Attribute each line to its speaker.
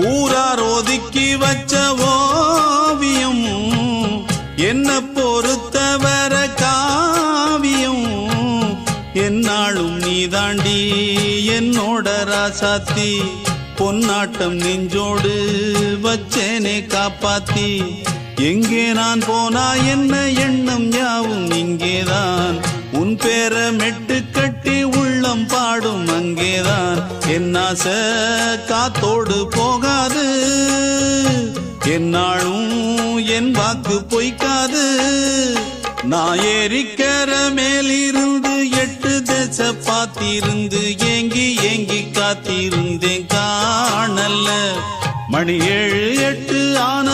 Speaker 1: ஊரார் ஒதுக்கி வச்ச ஓவியம் என்ன பொறுத்தவர காவியம் என்னாலும் நீதாண்டி என்னோட ராசாத்தி பொன்னாட்டம் நெஞ்சோடு வச்சேனே காப்பாத்தி எங்கே நான் போனா என்ன எண்ணம் யாவும் இங்கேதான் உன் பேர மெட்டு கட்டி உள்ளம் பாடும் அங்கேதான் என் ஆசை காத்தோடு போகாது என்னாலும் என் வாக்கு பொய்க்காது நான் ஏறிக்கர மேலிருந்து 8 தேச பாத்திருந்து ஏங்கி ஏங்கி காத்திருந்தேன் காணல்ல மணி 7 8 ஆன